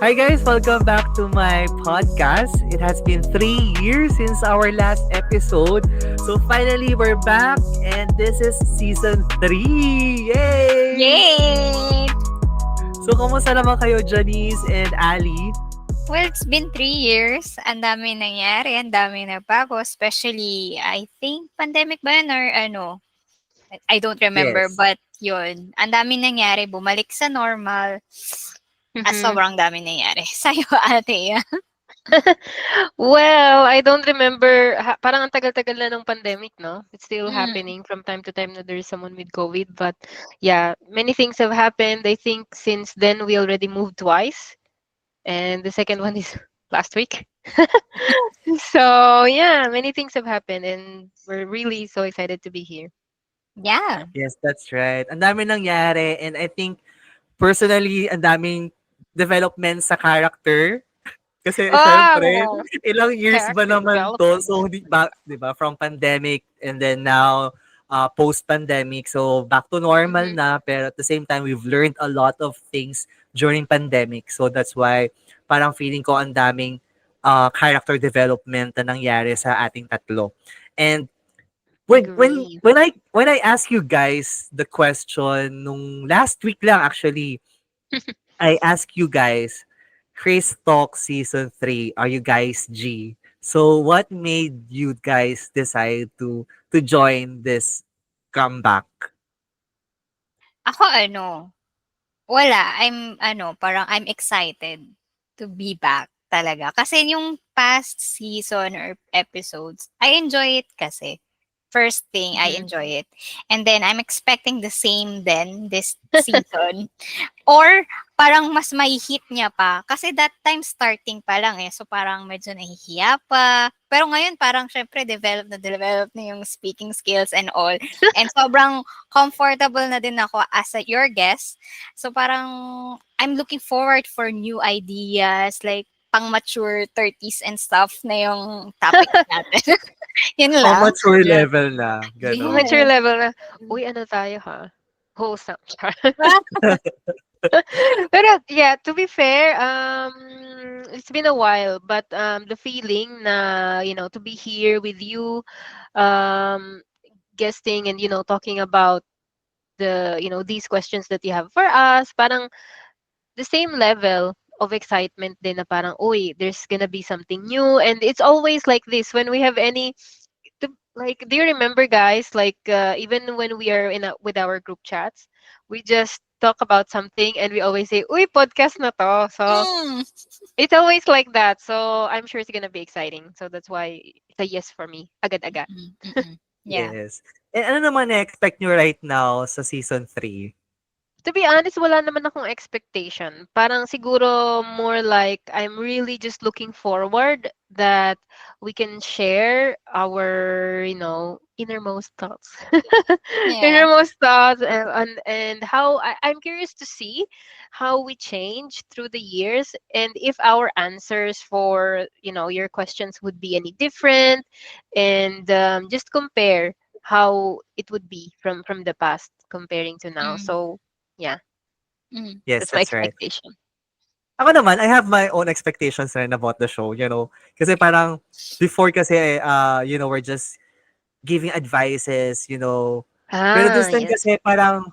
Hi guys, welcome back to my podcast. It has been 3 years since our last episode. So finally, we're back and this is season 3. Yay! Yay! So kumusta naman kayo, Janice and Ali? Well, it's been 3 years. Ang dami nangyari, ang dami nagbago. Especially, I think, pandemic ba yun or ano? I don't remember, Yes. but yun. Ang dami nangyari, bumalik sa normal. At Mhm. sobrang dami nangyari. Sa'yo, ate. Well, I don't remember, parang ang tagal-tagal na ng pandemic, no? It's still Mm. happening from time to time na there's someone with COVID. But yeah, many things have happened. I think since then we already moved twice. And the second one is last week. So yeah, many things have happened and we're really so excited to be here. Yeah. Yes, that's right. Ang dami nangyari and I think personally, ang daming development sa character. Kasi syempre, Oh, ilang years ba character naman to? development. So, di ba, from pandemic and then now post-pandemic. So, back to normal Mhm. na. Pero at the same time, we've learned a lot of things during pandemic. So, that's why parang feeling ko ang daming character development na nangyari sa ating tatlo. And when when Agree. when I when I ask you guys the question nung last week lang actually, I ask you guys, Chris Talk Season 3, are you guys G? So what made you guys decide to join this comeback? Ako wala. Parang I'm excited to be back talaga. Kasi yung past season or episodes, I enjoy it kasi. First thing, I Mhm. enjoy it. And then, I'm expecting the same then this season. Or, parang mas may hit niya pa. Kasi that time, starting pa lang eh. So, parang medyo nahihiya pa. Pero ngayon, parang syempre, develop na yung speaking skills and all. And sobrang comfortable na din ako as your guest. So, parang, I'm looking forward for new ideas, like, pang mature 30s and stuff na yung topic natin. Yun Pang lang. mature Yeah. level na, ganon. Mature Yes. level na, uy, ano tayo ha? Wholesome. Ah, Pero yeah, to be fair, it's been a while, but the feeling na, to be here with you, um, guesting and, talking about these questions that you have for us, parang the same level of excitement din na parang, uy, there's gonna be something new. And it's always like this when we have like, do you remember, guys, like even when we are with our group chats, we just talk about something and we always say, uy, podcast na to. So mm. it's always like that. So I'm sure it's gonna be exciting. So that's why it's a yes for me, agad-agad. Mm, mm. Yeah. Yes. And ano naman na-expect nyo right now sa season 3? To be honest, wala naman akong expectation. Parang siguro more like I'm really just looking forward that we can share our, innermost thoughts. Yeah. Innermost thoughts and how I'm curious to see how we change through the years and if our answers for, your questions would be any different and just compare how it would be from the past comparing to now. Mm, So yeah, mm. Yes, that's my that's right. expectation. Ako naman, I have my own expectations rin about the show, Kasi parang, before kasi, we're just giving advices. Pero Ah, this time yes. kasi parang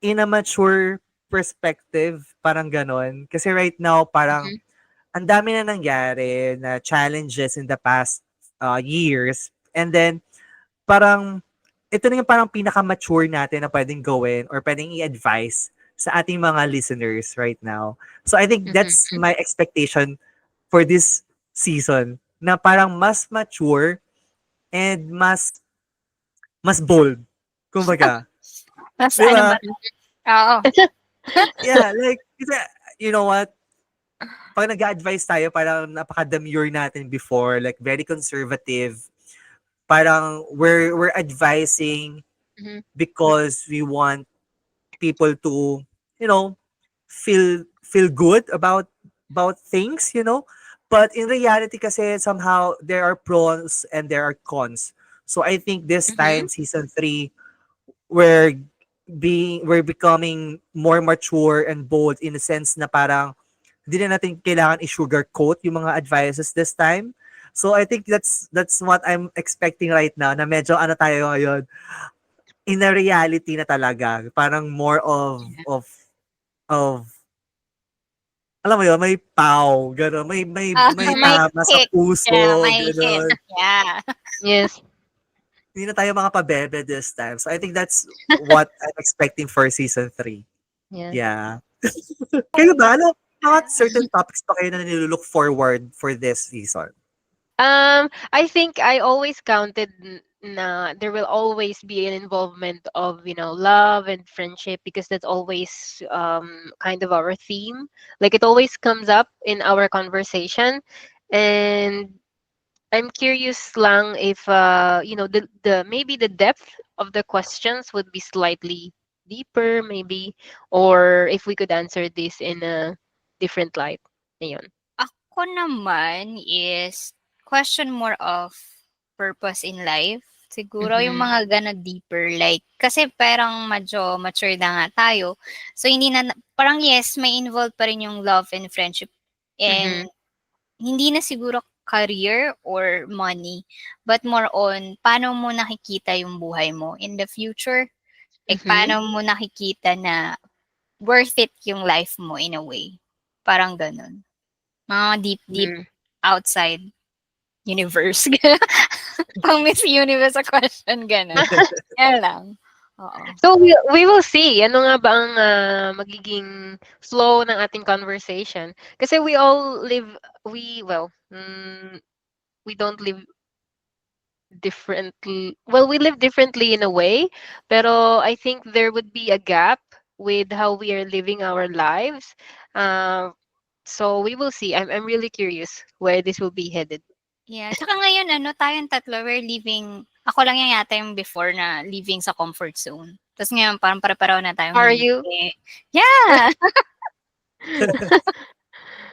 in a mature perspective, parang ganon. Kasi right now, parang Mhm, ang dami na nangyari na challenges in the past years. And then, parang, ito na yung parang pinaka-mature natin na pwedeng gawin or pwedeng i-advise sa ating mga listeners right now. So I think mhm. that's my expectation for this season na parang mas mature and mas bold. Kumbaga. Mas Di ano ba? ba? Oo. Yeah, like, kasi, you know what? Pag nag-advise tayo, parang napaka-demure natin before, like very conservative. Parang we're advising Mhm, because we want people to, you know, feel good about things. But in reality kasi somehow there are pros and there are cons. So I think this mhm. time season 3 we're we're becoming more mature and bold in the sense na parang hindi na natin kailangan i-sugarcoat yung mga advices this time. So I think that's what I'm expecting right now, na medyo ano tayo ngayon, in a reality na talaga. Parang more of alam mo yun, may pow, gano'n. May May tama sa kick. puso, Yeah, may hit. gano'n. Yeah. Yes. Hindi na tayo mga pabebe this time. So I think that's what I'm expecting for season 3. Yeah. Yeah. Kayo ba? Ano, mga certain topics pa kayo na nilook forward for this season? I think I always counted na there will always be an involvement of, love and friendship, because that's always kind of our theme. Like, it always comes up in our conversation. And I'm curious lang if the maybe the depth of the questions would be slightly deeper, maybe, or if we could answer this in a different light. Ayun. Ako naman is question more of purpose in life. Siguro yung Mhm. mga gana deeper, like, kasi parang medyo mature na nga tayo. So, hindi na, parang yes, may involved pa rin yung love and friendship. And Mhm. hindi na siguro career or money, but more on paano mo nakikita yung buhay mo in the future. Like, Mhm. paano mo nakikita na worth it yung life mo in a way. Parang ganun. Mga deep Mhm. outside universe. Pang Miss Universe a question, gano'n. Yan lang. Oo. So we will see ano nga ba ang magiging flow ng ating conversation. Kasi we all live we well, we don't live differently. Well, we live differently in a way, pero I think there would be a gap with how we are living our lives. So we will see. I'm really curious where this will be headed. Yeah, tsaka ngayon tayong tatlo, we're living ako lang yung yata yung before na living sa comfort zone. Tapos ngayon parang pare-pareho na tayong Are hindi. you? Yeah!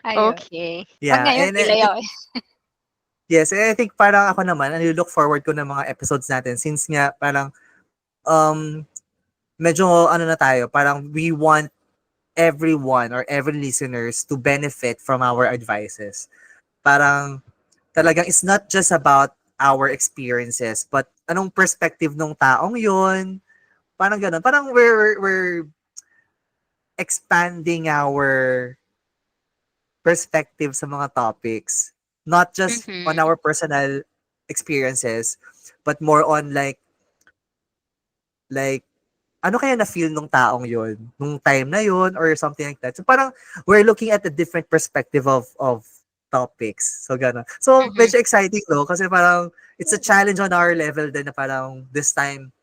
Ayun. Okay. Wag Yeah, ngayon and pilayaw eh. yes, and I think parang ako naman, look forward ko ng mga episodes natin since nga parang um medyo ano na tayo, parang we want everyone or every listeners to benefit from our advices. Parang talagang it's not just about our experiences, but anong perspective ng taong yon. Parang ganun. Parang we're expanding our perspective sa mga topics. Not just on Mhm. our personal experiences, but more on like ano kaya na-feel nung taong yon nung time na yon or something like that. So parang we're looking at a different perspective of topics. So gano'n. So Mhm. medyo exciting no kasi parang it's a challenge on our level din na parang this time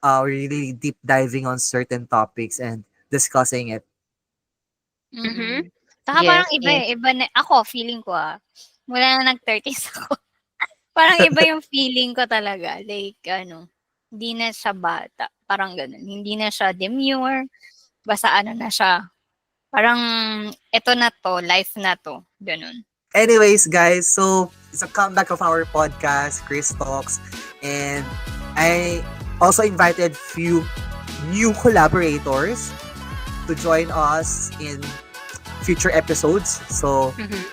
we're really deep diving on certain topics and discussing it. Mhm. Mm. Saka parang Yes, iba yes. iba na ako feeling ko mula na nag-30s ako, parang iba yung feeling ko talaga. Like hindi na siya bata, parang gano'n. Hindi na siya demure, basta na siya, parang eto na 'to, life na 'to, gano'n. Anyways, guys, so it's a comeback of our podcast, Chris Talks, and I also invited few new collaborators to join us in future episodes. So Mhm.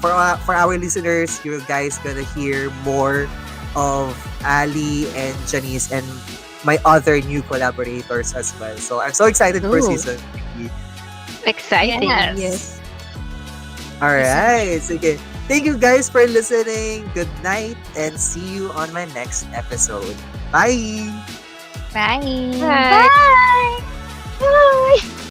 for our listeners, you guys gonna hear more of Ali and Janice and my other new collaborators as well. So I'm so excited for Ooh. season 3. Exciting. Yes. Yes. All right. Sige. Thank you guys for listening. Good night and see you on my next episode. Bye. Bye. Bye. Bye.